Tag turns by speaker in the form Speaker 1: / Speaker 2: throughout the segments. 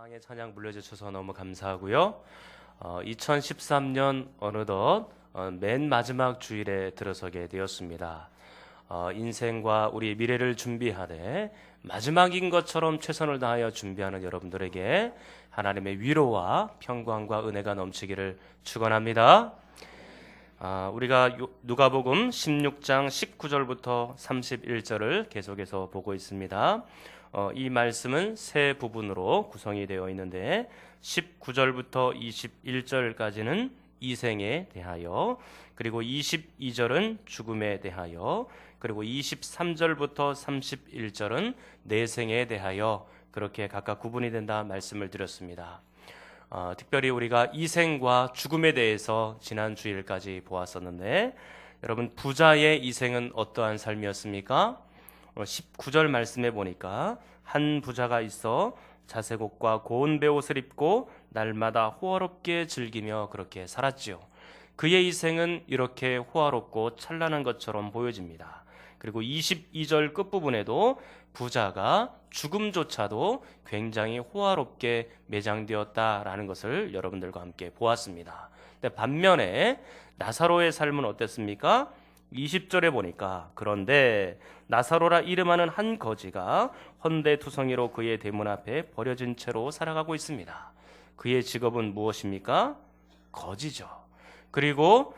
Speaker 1: 사랑의 찬양 불러주셔서 너무 감사하고요. 2013년 어느덧 맨 마지막 주일에 들어서게 되었습니다. 인생과 우리 미래를 준비하되 마지막인 것처럼 최선을 다하여 준비하는 여러분들에게 하나님의 위로와 평강과 은혜가 넘치기를 축원합니다. 우리가 누가복음 16장 19절부터 31절을 계속해서 보고 있습니다. 이 말씀은 세 부분으로 구성이 되어 있는데 19절부터 21절까지는 이생에 대하여, 그리고 22절은 죽음에 대하여, 그리고 23절부터 31절은 내생에 대하여 그렇게 각각 구분이 된다 말씀을 드렸습니다. 특별히 우리가 이생과 죽음에 대해서 지난 주일까지 보았었는데, 여러분 부자의 이생은 어떠한 삶이었습니까? 19절 말씀해 보니까 한 부자가 있어 자색 옷과 고운 베옷을 입고 날마다 호화롭게 즐기며 그렇게 살았지요. 그의 이생은 이렇게 호화롭고 찬란한 것처럼 보여집니다. 그리고 22절 끝부분에도 부자가 죽음조차도 굉장히 호화롭게 매장되었다라는 것을 여러분들과 함께 보았습니다. 근데 반면에 나사로의 삶은 어땠습니까? 20절에 보니까 그런데 나사로라 이름하는 한 거지가 헌데투성이로 그의 대문 앞에 버려진 채로 살아가고 있습니다. 그의 직업은 무엇입니까? 거지죠. 그리고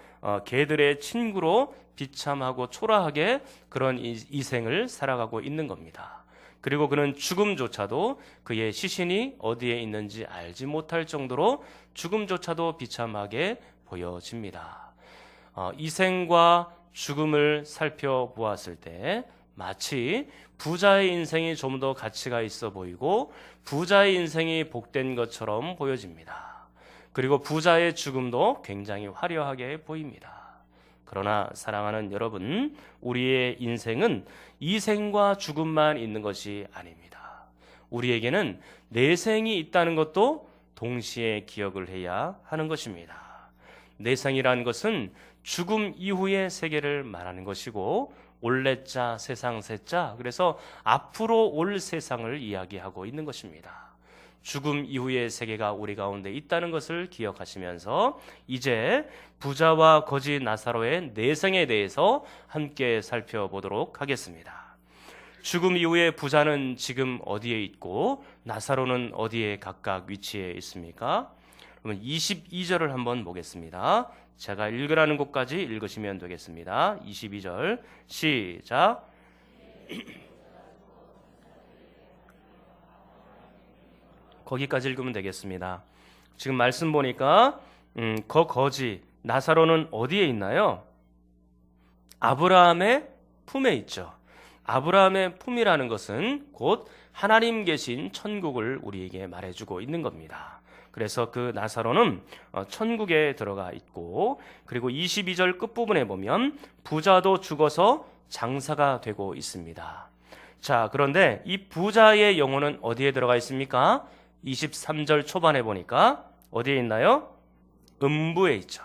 Speaker 1: 개들의 친구로 비참하고 초라하게 그런 이생을 살아가고 있는 겁니다. 그리고 그는 죽음조차도 그의 시신이 어디에 있는지 알지 못할 정도로 죽음조차도 비참하게 보여집니다. 이생과 죽음을 살펴보았을 때 마치 부자의 인생이 좀 더 가치가 있어 보이고 부자의 인생이 복된 것처럼 보여집니다. 그리고 부자의 죽음도 굉장히 화려하게 보입니다. 그러나 사랑하는 여러분, 우리의 인생은 이생과 죽음만 있는 것이 아닙니다. 우리에게는 내생이 있다는 것도 동시에 기억을 해야 하는 것입니다. 내생이라는 것은 죽음 이후의 세계를 말하는 것이고, 올레자 세상 세자, 그래서 앞으로 올 세상을 이야기하고 있는 것입니다. 죽음 이후의 세계가 우리 가운데 있다는 것을 기억하시면서 이제 부자와 거지 나사로의 내생에 대해서 함께 살펴보도록 하겠습니다. 죽음 이후의 부자는 지금 어디에 있고 나사로는 어디에 각각 위치해 있습니까? 그러면 22절을 한번 보겠습니다. 제가 읽으라는 곳까지 읽으시면 되겠습니다. 22절 시작. 거기까지 읽으면 되겠습니다. 지금 말씀 보니까 거지 나사로는 어디에 있나요? 아브라함의 품에 있죠. 아브라함의 품이라는 것은 곧 하나님 계신 천국을 우리에게 말해주고 있는 겁니다. 그래서 그 나사로는 천국에 들어가 있고, 그리고 22절 끝부분에 보면 부자도 죽어서 장사가 되고 있습니다. 자, 그런데 이 부자의 영혼은 어디에 들어가 있습니까? 23절 초반에 보니까 어디에 있나요? 음부에 있죠.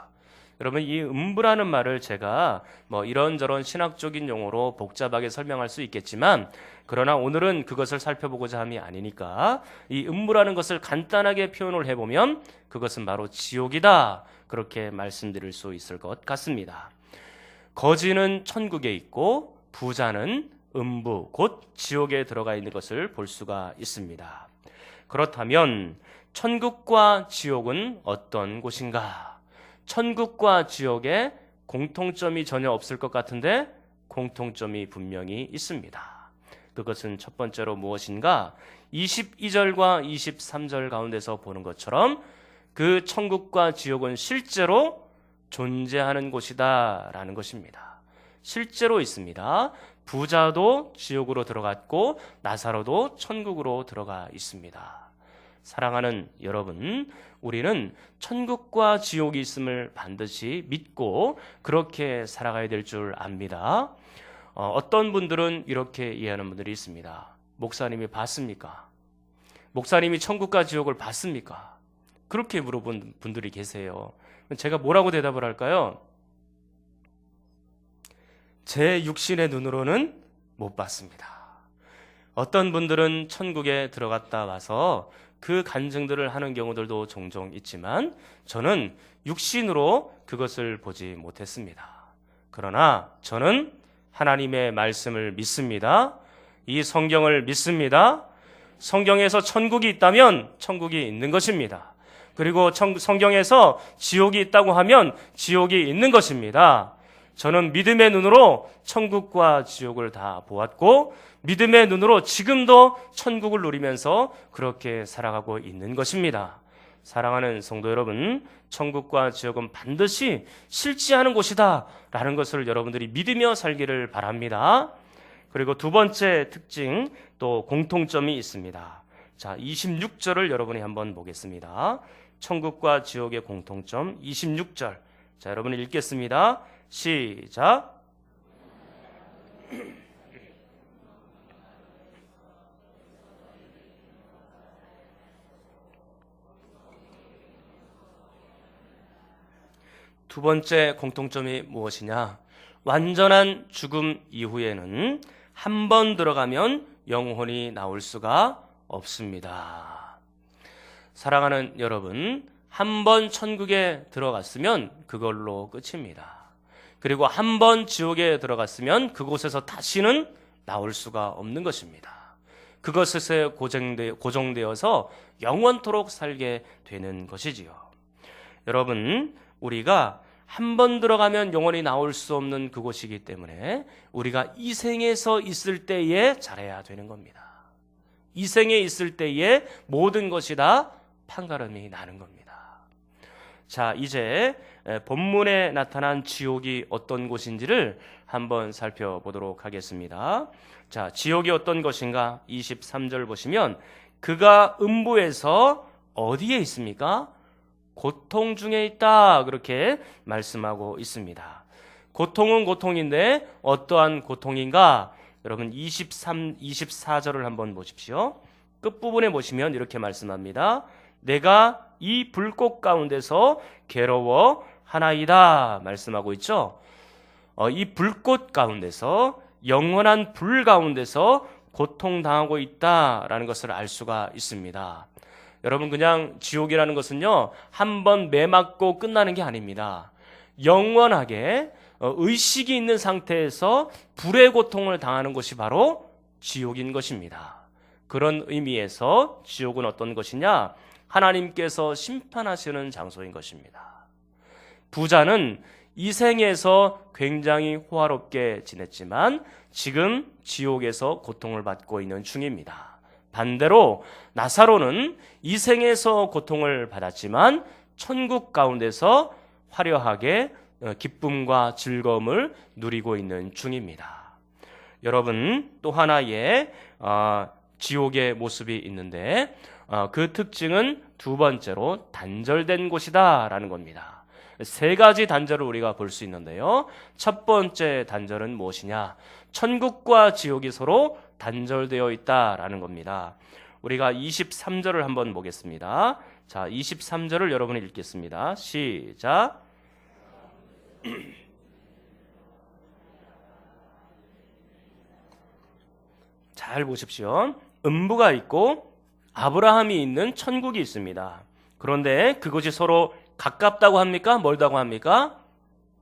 Speaker 1: 여러분, 이 음부라는 말을 제가 이런저런 신학적인 용어로 복잡하게 설명할 수 있겠지만, 그러나 오늘은 그것을 살펴보고자 함이 아니니까 이 음부라는 것을 간단하게 표현을 해보면 그것은 바로 지옥이다, 그렇게 말씀드릴 수 있을 것 같습니다. 거지는 천국에 있고 부자는 음부, 곧 지옥에 들어가 있는 것을 볼 수가 있습니다. 그렇다면 천국과 지옥은 어떤 곳인가? 천국과 지옥에 공통점이 전혀 없을 것 같은데 공통점이 분명히 있습니다. 그것은 첫 번째로 무엇인가? 22절과 23절 가운데서 보는 것처럼 그 천국과 지옥은 실제로 존재하는 곳이다 라는 것입니다. 실제로 있습니다. 부자도 지옥으로 들어갔고 나사로도 천국으로 들어가 있습니다. 사랑하는 여러분, 우리는 천국과 지옥이 있음을 반드시 믿고 그렇게 살아가야 될 줄 압니다. 어떤 분들은 이렇게 이해하는 분들이 있습니다. 목사님이 봤습니까? 목사님이 천국과 지옥을 봤습니까? 그렇게 물어본 분들이 계세요. 제가 뭐라고 대답을 할까요? 제 육신의 눈으로는 못 봤습니다. 어떤 분들은 천국에 들어갔다 와서 그 간증들을 하는 경우들도 종종 있지만 저는 육신으로 그것을 보지 못했습니다. 그러나 저는 하나님의 말씀을 믿습니다. 이 성경을 믿습니다. 성경에서 천국이 있다면 천국이 있는 것입니다. 그리고 성경에서 지옥이 있다고 하면 지옥이 있는 것입니다. 저는 믿음의 눈으로 천국과 지옥을 다 보았고 믿음의 눈으로 지금도 천국을 누리면서 그렇게 살아가고 있는 것입니다. 사랑하는 성도 여러분, 천국과 지옥은 반드시 실지하는 곳이다 라는 것을 여러분들이 믿으며 살기를 바랍니다. 그리고 두 번째 특징, 또 공통점이 있습니다. 자, 26절을 여러분이 한번 보겠습니다. 천국과 지옥의 공통점 26절. 자, 여러분이 읽겠습니다. 시작. 두 번째 공통점이 무엇이냐? 완전한 죽음 이후에는 한 번 들어가면 영혼이 나올 수가 없습니다. 사랑하는 여러분, 한 번 천국에 들어갔으면 그걸로 끝입니다. 그리고 한 번 지옥에 들어갔으면 그곳에서 다시는 나올 수가 없는 것입니다. 그것에 고정되어서 영원토록 살게 되는 것이지요. 여러분, 우리가 한 번 들어가면 영원히 나올 수 없는 그곳이기 때문에 우리가 이 생에서 있을 때에 잘해야 되는 겁니다. 이 생에 있을 때에 모든 것이 다 판가름이 나는 겁니다. 자, 이제 본문에 나타난 지옥이 어떤 곳인지를 한번 살펴보도록 하겠습니다. 자, 지옥이 어떤 것인가? 23절 보시면 그가 음부에서 어디에 있습니까? 고통 중에 있다, 그렇게 말씀하고 있습니다. 고통은 고통인데 어떠한 고통인가? 여러분 24절을 한번 보십시오. 끝부분에 보시면 이렇게 말씀합니다. 내가 이 불꽃 가운데서 괴로워 하나이다 말씀하고 있죠. 이 불꽃 가운데서, 영원한 불 가운데서 고통당하고 있다라는 것을 알 수가 있습니다. 여러분, 그냥 지옥이라는 것은요, 한번 매맞고 끝나는 게 아닙니다. 영원하게 의식이 있는 상태에서 불의 고통을 당하는 것이 바로 지옥인 것입니다. 그런 의미에서 지옥은 어떤 것이냐? 하나님께서 심판하시는 장소인 것입니다. 부자는 이 생에서 굉장히 호화롭게 지냈지만 지금 지옥에서 고통을 받고 있는 중입니다. 반대로 나사로는 이 생에서 고통을 받았지만 천국 가운데서 화려하게 기쁨과 즐거움을 누리고 있는 중입니다. 여러분, 또 하나의 지옥의 모습이 있는데 그 특징은 두 번째로 단절된 곳이다 라는 겁니다. 세 가지 단절을 우리가 볼 수 있는데요. 첫 번째 단절은 무엇이냐? 천국과 지옥이 서로 단절되어 있다라는 겁니다. 우리가 23절을 한번 보겠습니다. 자, 23절을 여러분이 읽겠습니다. 시작. 잘 보십시오. 음부가 있고 아브라함이 있는 천국이 있습니다. 그런데 그것이 서로 가깝다고 합니까? 멀다고 합니까?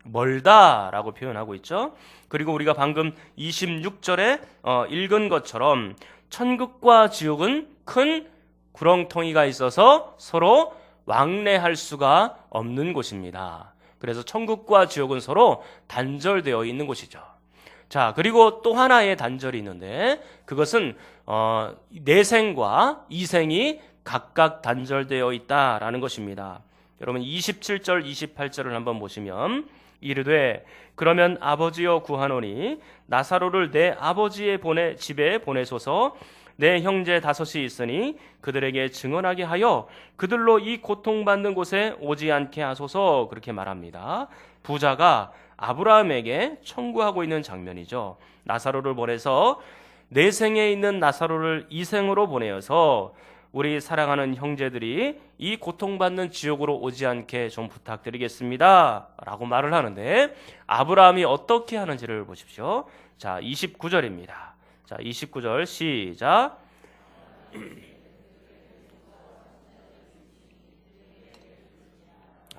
Speaker 1: 멀다라고 표현하고 있죠. 그리고 우리가 방금 26절에 읽은 것처럼 천국과 지옥은 큰 구렁텅이가 있어서 서로 왕래할 수가 없는 곳입니다. 그래서 천국과 지옥은 서로 단절되어 있는 곳이죠. 자, 그리고 또 하나의 단절이 있는데 그것은 내생과 이생이 각각 단절되어 있다라는 것입니다. 여러분 27절 28절을 한번 보시면 이르되 그러면 아버지여 구하노니 나사로를 내 아버지의 집에 보내소서. 내 형제 5이 있으니 그들에게 증언하게 하여 그들로 이 고통받는 곳에 오지 않게 하소서. 그렇게 말합니다. 부자가 아브라함에게 청구하고 있는 장면이죠. 나사로를 보내서 내생에 있는 나사로를 이생으로 보내어서 우리 사랑하는 형제들이 이 고통받는 지옥으로 오지 않게 좀 부탁드리겠습니다 라고 말을 하는데 아브라함이 어떻게 하는지를 보십시오. 자, 29절입니다. 자, 29절 시작.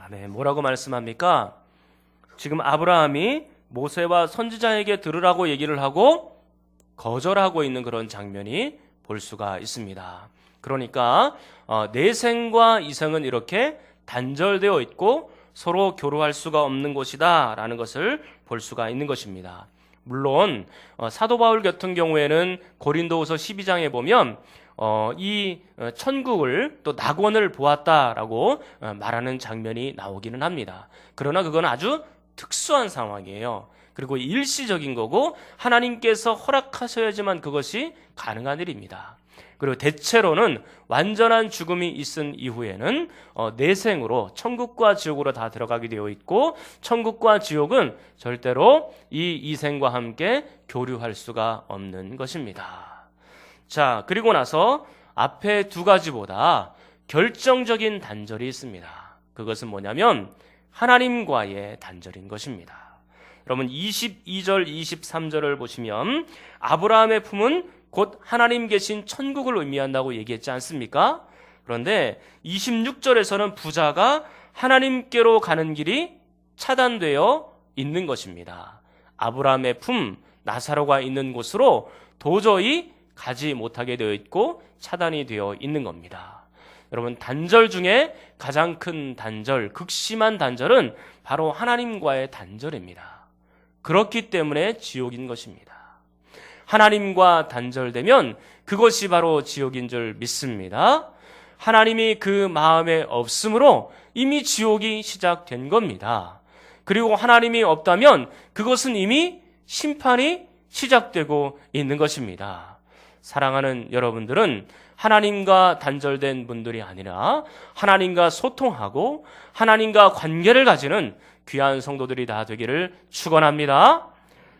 Speaker 1: 네, 뭐라고 말씀합니까? 지금 아브라함이 모세와 선지자에게 들으라고 얘기를 하고 거절하고 있는 그런 장면이 볼 수가 있습니다. 그러니까 내생과 이생은 이렇게 단절되어 있고 서로 교류할 수가 없는 곳이다 라는 것을 볼 수가 있는 것입니다. 물론 사도 바울 같은 경우에는 고린도후서 12장에 보면 이 천국을 또 낙원을 보았다라고 말하는 장면이 나오기는 합니다. 그러나 그건 아주 특수한 상황이에요. 그리고 일시적인 거고 하나님께서 허락하셔야지만 그것이 가능한 일입니다. 그리고 대체로는 완전한 죽음이 있은 이후에는 내생으로 천국과 지옥으로 다 들어가게 되어 있고 천국과 지옥은 절대로 이 이생과 함께 교류할 수가 없는 것입니다. 자, 그리고 나서 앞에 두 가지보다 결정적인 단절이 있습니다. 그것은 뭐냐면 하나님과의 단절인 것입니다. 여러분 22절 23절을 보시면 아브라함의 품은 곧 하나님 계신 천국을 의미한다고 얘기했지 않습니까? 그런데 26절에서는 부자가 하나님께로 가는 길이 차단되어 있는 것입니다. 아브라함의 품 나사로가 있는 곳으로 도저히 가지 못하게 되어 있고 차단이 되어 있는 겁니다. 여러분 단절 중에 가장 큰 단절, 극심한 단절은 바로 하나님과의 단절입니다. 그렇기 때문에 지옥인 것입니다. 하나님과 단절되면 그것이 바로 지옥인 줄 믿습니다. 하나님이 그 마음에 없으므로 이미 지옥이 시작된 겁니다. 그리고 하나님이 없다면 그것은 이미 심판이 시작되고 있는 것입니다. 사랑하는 여러분들은 하나님과 단절된 분들이 아니라 하나님과 소통하고 하나님과 관계를 가지는 귀한 성도들이 다 되기를 축원합니다.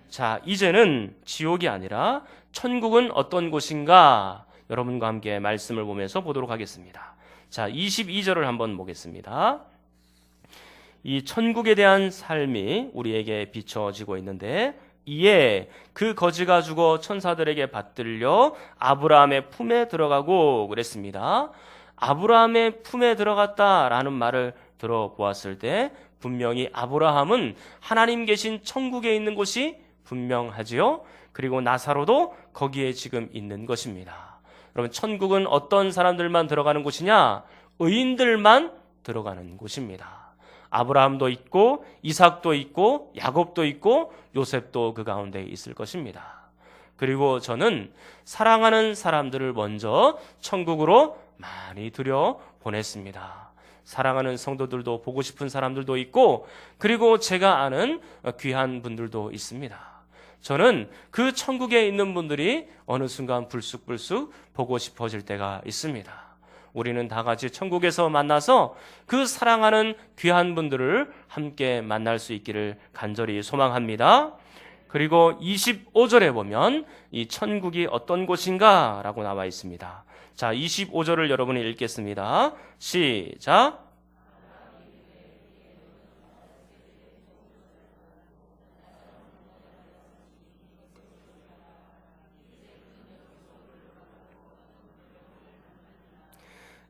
Speaker 1: 자, 이제는 지옥이 아니라 천국은 어떤 곳인가 여러분과 함께 말씀을 보면서 보도록 하겠습니다. 자, 22절을 한번 보겠습니다. 이 천국에 대한 삶이 우리에게 비춰지고 있는데 이에 그 거지가 죽어 천사들에게 받들려 아브라함의 품에 들어가고 그랬습니다. 아브라함의 품에 들어갔다라는 말을 들어보았을 때 분명히 아브라함은 하나님 계신 천국에 있는 곳이 분명하지요. 그리고 나사로도 거기에 지금 있는 것입니다. 여러분 천국은 어떤 사람들만 들어가는 곳이냐? 의인들만 들어가는 곳입니다. 아브라함도 있고 이삭도 있고 야곱도 있고 요셉도 그 가운데 있을 것입니다. 그리고 저는 사랑하는 사람들을 먼저 천국으로 많이 들여보냈습니다. 사랑하는 성도들도 보고 싶은 사람들도 있고 그리고 제가 아는 귀한 분들도 있습니다. 저는 그 천국에 있는 분들이 어느 순간 불쑥불쑥 보고 싶어질 때가 있습니다. 우리는 다 같이 천국에서 만나서 그 사랑하는 귀한 분들을 함께 만날 수 있기를 간절히 소망합니다. 그리고 25절에 보면 이 천국이 어떤 곳인가 라고 나와 있습니다. 자, 25절을 여러분이 읽겠습니다. 시작.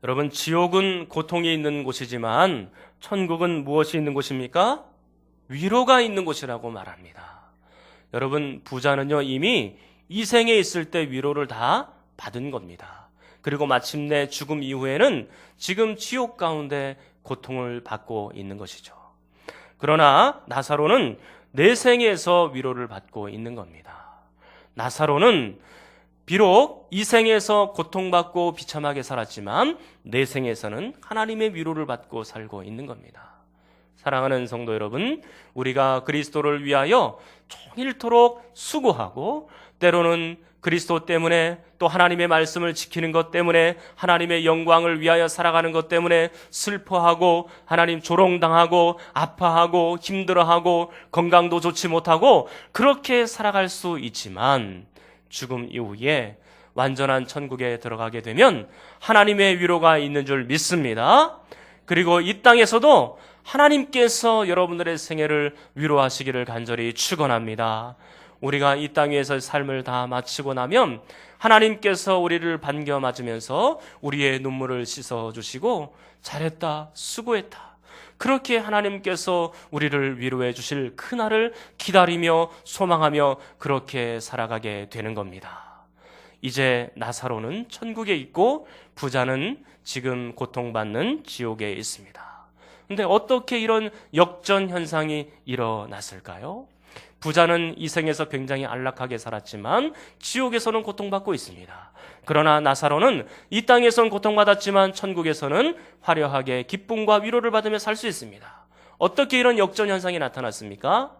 Speaker 1: 여러분 지옥은 고통이 있는 곳이지만 천국은 무엇이 있는 곳입니까? 위로가 있는 곳이라고 말합니다. 여러분 부자는요 이미 이 생에 있을 때 위로를 다 받은 겁니다. 그리고 마침내 죽음 이후에는 지금 지옥 가운데 고통을 받고 있는 것이죠. 그러나 나사로는 내생에서 위로를 받고 있는 겁니다. 나사로는 비록 이 생에서 고통받고 비참하게 살았지만 내생에서는 하나님의 위로를 받고 살고 있는 겁니다. 사랑하는 성도 여러분, 우리가 그리스도를 위하여 종일토록 수고하고 때로는 그리스도 때문에 또 하나님의 말씀을 지키는 것 때문에 하나님의 영광을 위하여 살아가는 것 때문에 슬퍼하고 하나님 조롱당하고 아파하고 힘들어하고 건강도 좋지 못하고 그렇게 살아갈 수 있지만 죽음 이후에 완전한 천국에 들어가게 되면 하나님의 위로가 있는 줄 믿습니다. 그리고 이 땅에서도 하나님께서 여러분들의 생애를 위로하시기를 간절히 축원합니다. 우리가 이 땅에서 삶을 다 마치고 나면 하나님께서 우리를 반겨 맞으면서 우리의 눈물을 씻어주시고 잘했다, 수고했다, 그렇게 하나님께서 우리를 위로해 주실 그날을 기다리며 소망하며 그렇게 살아가게 되는 겁니다. 이제 나사로는 천국에 있고 부자는 지금 고통받는 지옥에 있습니다. 근데 어떻게 이런 역전 현상이 일어났을까요? 부자는 이 생에서 굉장히 안락하게 살았지만 지옥에서는 고통받고 있습니다. 그러나 나사로는 이 땅에서는 고통받았지만 천국에서는 화려하게 기쁨과 위로를 받으며 살 수 있습니다. 어떻게 이런 역전 현상이 나타났습니까?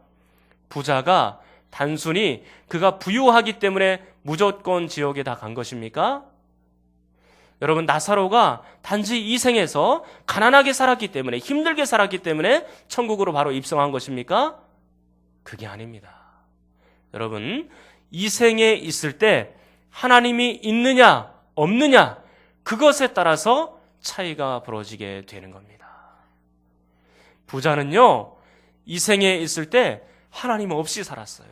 Speaker 1: 부자가 단순히 그가 부유하기 때문에 무조건 지옥에 다 간 것입니까? 여러분, 나사로가 단지 이 생에서 가난하게 살았기 때문에, 힘들게 살았기 때문에 천국으로 바로 입성한 것입니까? 그게 아닙니다. 여러분, 이 생에 있을 때 하나님이 있느냐 없느냐, 그것에 따라서 차이가 벌어지게 되는 겁니다. 부자는요, 이 생에 있을 때 하나님 없이 살았어요.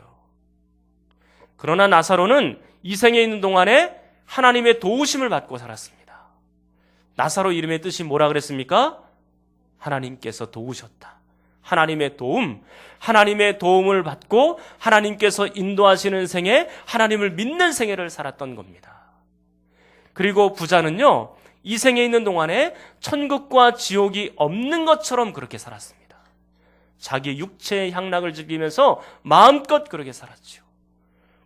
Speaker 1: 그러나 나사로는 이 생에 있는 동안에 하나님의 도우심을 받고 살았습니다. 나사로 이름의 뜻이 뭐라 그랬습니까? 하나님께서 도우셨다. 하나님의 도움, 하나님의 도움을 받고 하나님께서 인도하시는 생애, 하나님을 믿는 생애를 살았던 겁니다. 그리고 부자는요, 이 생에 있는 동안에 천국과 지옥이 없는 것처럼 그렇게 살았습니다. 자기 육체의 향락을 즐기면서 마음껏 그렇게 살았죠.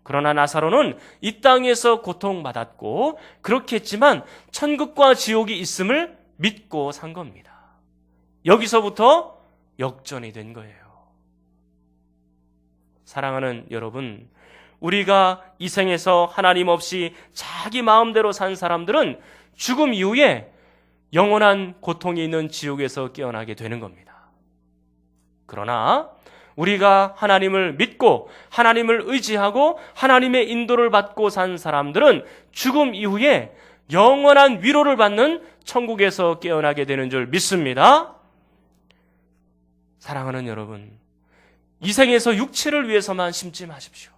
Speaker 1: 그러나 나사로는 이 땅에서 고통받았고 그렇게 했지만 천국과 지옥이 있음을 믿고 산 겁니다. 여기서부터 역전이 된 거예요. 사랑하는 여러분, 우리가 이 생에서 하나님 없이 자기 마음대로 산 사람들은 죽음 이후에 영원한 고통이 있는 지옥에서 깨어나게 되는 겁니다. 그러나 우리가 하나님을 믿고 하나님을 의지하고 하나님의 인도를 받고 산 사람들은 죽음 이후에 영원한 위로를 받는 천국에서 깨어나게 되는 줄 믿습니다. 사랑하는 여러분, 이 생에서 육체를 위해서만 심지 마십시오.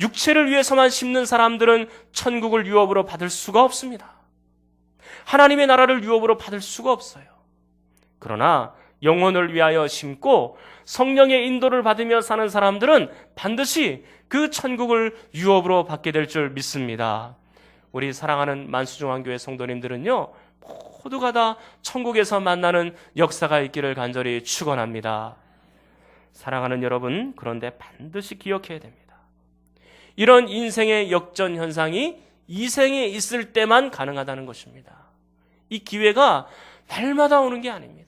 Speaker 1: 육체를 위해서만 심는 사람들은 천국을 유업으로 받을 수가 없습니다. 하나님의 나라를 유업으로 받을 수가 없어요. 그러나 영혼을 위하여 심고 성령의 인도를 받으며 사는 사람들은 반드시 그 천국을 유업으로 받게 될 줄 믿습니다. 우리 사랑하는 만수중앙교회 성도님들은요, 모두가 다 천국에서 만나는 역사가 있기를 간절히 축원합니다. 사랑하는 여러분, 그런데 반드시 기억해야 됩니다. 이런 인생의 역전 현상이 이 생에 있을 때만 가능하다는 것입니다. 이 기회가 날마다 오는 게 아닙니다.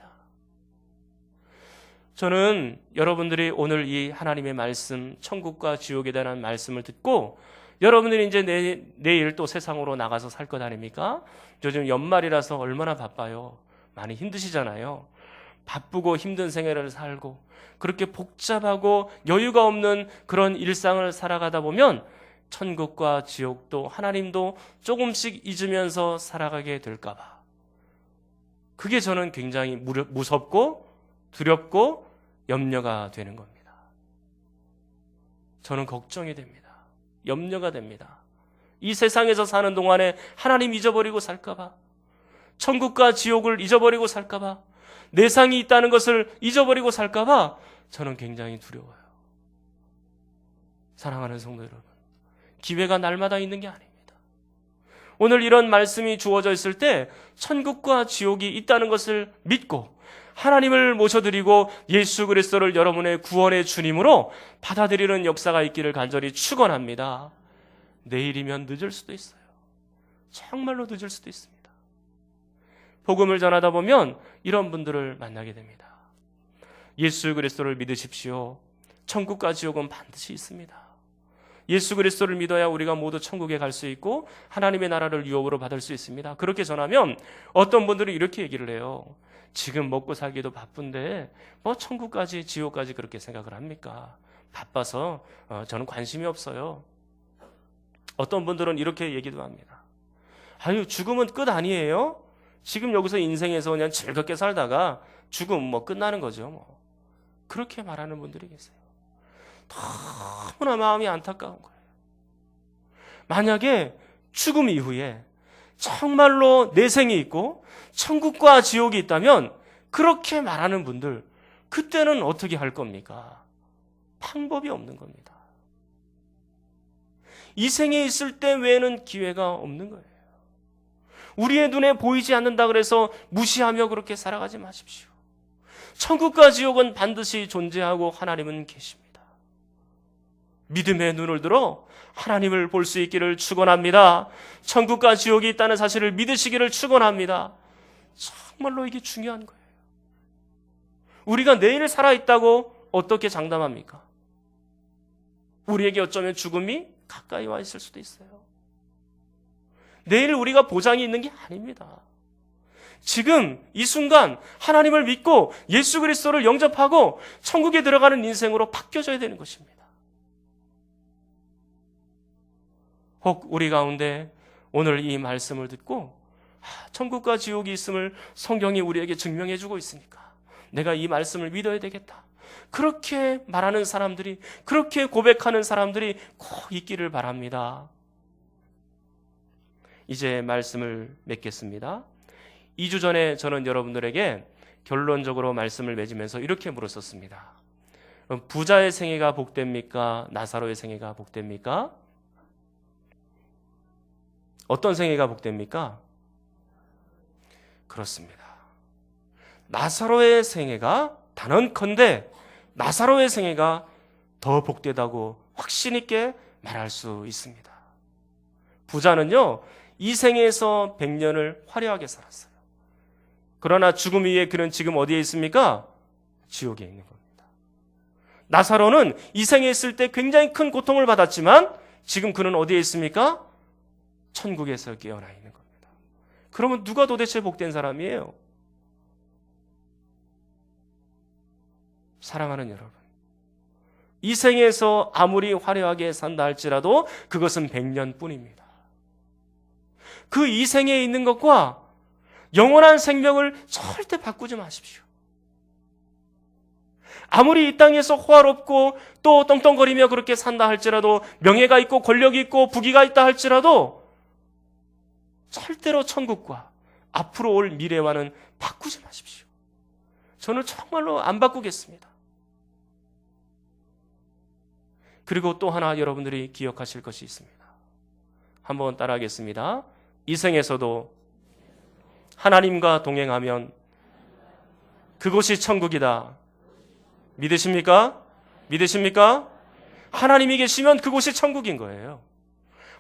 Speaker 1: 저는 여러분들이 오늘 이 하나님의 말씀, 천국과 지옥에 대한 말씀을 듣고 여러분들이 이제 내일 또 세상으로 나가서 살 것 아닙니까? 요즘 연말이라서 얼마나 바빠요. 많이 힘드시잖아요. 바쁘고 힘든 생애를 살고 그렇게 복잡하고 여유가 없는 그런 일상을 살아가다 보면 천국과 지옥도 하나님도 조금씩 잊으면서 살아가게 될까 봐. 그게 저는 굉장히 무섭고 두렵고 염려가 되는 겁니다. 저는 걱정이 됩니다. 염려가 됩니다. 이 세상에서 사는 동안에 하나님 잊어버리고 살까 봐, 천국과 지옥을 잊어버리고 살까 봐, 내상이 있다는 것을 잊어버리고 살까 봐 저는 굉장히 두려워요. 사랑하는 성도 여러분, 기회가 날마다 있는 게 아닙니다. 오늘 이런 말씀이 주어져 있을 때 천국과 지옥이 있다는 것을 믿고 하나님을 모셔드리고 예수 그리스도를 여러분의 구원의 주님으로 받아들이는 역사가 있기를 간절히 축원합니다. 내일이면 늦을 수도 있어요. 정말로 늦을 수도 있습니다. 복음을 전하다 보면 이런 분들을 만나게 됩니다. 예수 그리스도를 믿으십시오. 천국과 지옥은 반드시 있습니다. 예수 그리스도를 믿어야 우리가 모두 천국에 갈 수 있고 하나님의 나라를 유업으로 받을 수 있습니다. 그렇게 전하면 어떤 분들은 이렇게 얘기를 해요. 지금 먹고 살기도 바쁜데 뭐 천국까지 지옥까지 그렇게 생각을 합니까? 바빠서 저는 관심이 없어요. 어떤 분들은 이렇게 얘기도 합니다. 아유, 죽음은 끝 아니에요? 지금 여기서 인생에서 그냥 즐겁게 살다가 죽음 뭐 끝나는 거죠. 뭐. 그렇게 말하는 분들이 계세요. 너무나 마음이 안타까운 거예요. 만약에 죽음 이후에 정말로 내생이 있고 천국과 지옥이 있다면 그렇게 말하는 분들, 그때는 어떻게 할 겁니까? 방법이 없는 겁니다. 이 생에 있을 때 외에는 기회가 없는 거예요. 우리의 눈에 보이지 않는다 그래서 무시하며 그렇게 살아가지 마십시오. 천국과 지옥은 반드시 존재하고 하나님은 계십니다. 믿음의 눈을 들어 하나님을 볼 수 있기를 축원합니다. 천국과 지옥이 있다는 사실을 믿으시기를 축원합니다. 정말로 이게 중요한 거예요. 우리가 내일 살아있다고 어떻게 장담합니까? 우리에게 어쩌면 죽음이 가까이 와 있을 수도 있어요. 내일 우리가 보장이 있는 게 아닙니다. 지금 이 순간 하나님을 믿고 예수 그리스도를 영접하고 천국에 들어가는 인생으로 바뀌어져야 되는 것입니다. 혹 우리 가운데 오늘 이 말씀을 듣고 천국과 지옥이 있음을 성경이 우리에게 증명해 주고 있으니까 내가 이 말씀을 믿어야 되겠다. 그렇게 말하는 사람들이, 그렇게 고백하는 사람들이 꼭 있기를 바랍니다. 이제 말씀을 맺겠습니다. 2주 전에 저는 여러분들에게 결론적으로 말씀을 맺으면서 이렇게 물었었습니다. 부자의 생애가 복됩니까? 나사로의 생애가 복됩니까? 어떤 생애가 복됩니까? 그렇습니다. 나사로의 생애가, 단언컨대 나사로의 생애가 더 복되다고 확신 있게 말할 수 있습니다. 부자는요, 이 생에서 100년을 화려하게 살았어요. 그러나 죽음 위에 그는 지금 어디에 있습니까? 지옥에 있는 겁니다. 나사로는 이 생에 있을 때 굉장히 큰 고통을 받았지만 지금 그는 어디에 있습니까? 천국에서 깨어나 있는 겁니다. 그러면 누가 도대체 복된 사람이에요? 사랑하는 여러분, 이 생에서 아무리 화려하게 산다 할지라도 그것은 100년 뿐입니다. 그 이 생에 있는 것과 영원한 생명을 절대 바꾸지 마십시오. 아무리 이 땅에서 호화롭고 또 떵떵거리며 그렇게 산다 할지라도, 명예가 있고 권력이 있고 부귀가 있다 할지라도 절대로 천국과 앞으로 올 미래와는 바꾸지 마십시오. 저는 정말로 안 바꾸겠습니다. 그리고 또 하나 여러분들이 기억하실 것이 있습니다. 한번 따라하겠습니다. 이 생에서도 하나님과 동행하면 그곳이 천국이다. 믿으십니까? 믿으십니까? 하나님이 계시면 그곳이 천국인 거예요.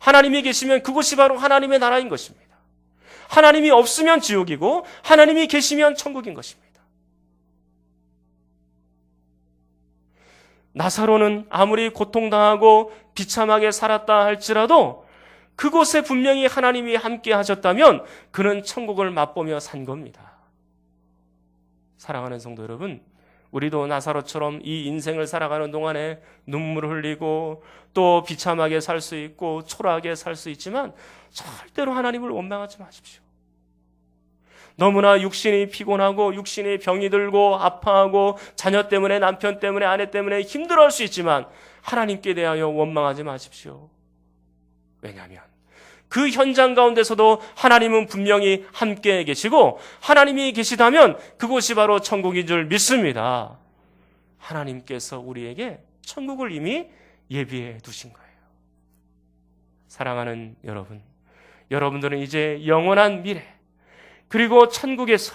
Speaker 1: 하나님이 계시면 그곳이 바로 하나님의 나라인 것입니다. 하나님이 없으면 지옥이고 하나님이 계시면 천국인 것입니다. 나사로는 아무리 고통당하고 비참하게 살았다 할지라도 그곳에 분명히 하나님이 함께 하셨다면 그는 천국을 맛보며 산 겁니다. 사랑하는 성도 여러분, 우리도 나사로처럼 이 인생을 살아가는 동안에 눈물을 흘리고 또 비참하게 살 수 있고 초라하게 살 수 있지만 절대로 하나님을 원망하지 마십시오. 너무나 육신이 피곤하고 육신이 병이 들고 아파하고 자녀 때문에, 남편 때문에, 아내 때문에 힘들어할 수 있지만 하나님께 대하여 원망하지 마십시오. 왜냐하면 그 현장 가운데서도 하나님은 분명히 함께 계시고 하나님이 계시다면 그곳이 바로 천국인 줄 믿습니다. 하나님께서 우리에게 천국을 이미 예비해 두신 거예요. 사랑하는 여러분, 여러분들은 이제 영원한 미래 그리고 천국에서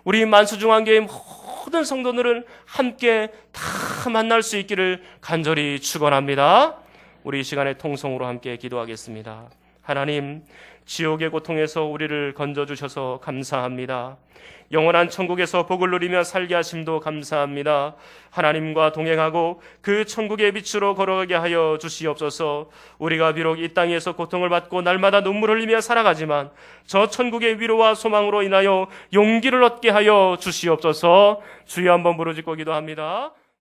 Speaker 1: 우리 만수중앙교회 모든 성도들은 함께 다 만날 수 있기를 간절히 축원합니다. 우리 이 시간에 통성으로 함께 기도하겠습니다. 하나님, 지옥의 고통에서 우리를 건져주셔서 감사합니다. 영원한 천국에서 복을 누리며 살게 하심도 감사합니다. 하나님과 동행하고 그 천국의 빛으로 걸어가게 하여 주시옵소서. 우리가 비록 이 땅에서 고통을 받고 날마다 눈물을 흘리며 살아가지만 저 천국의 위로와 소망으로 인하여 용기를 얻게 하여 주시옵소서. 주여 한번 부르짖고 기도합니다.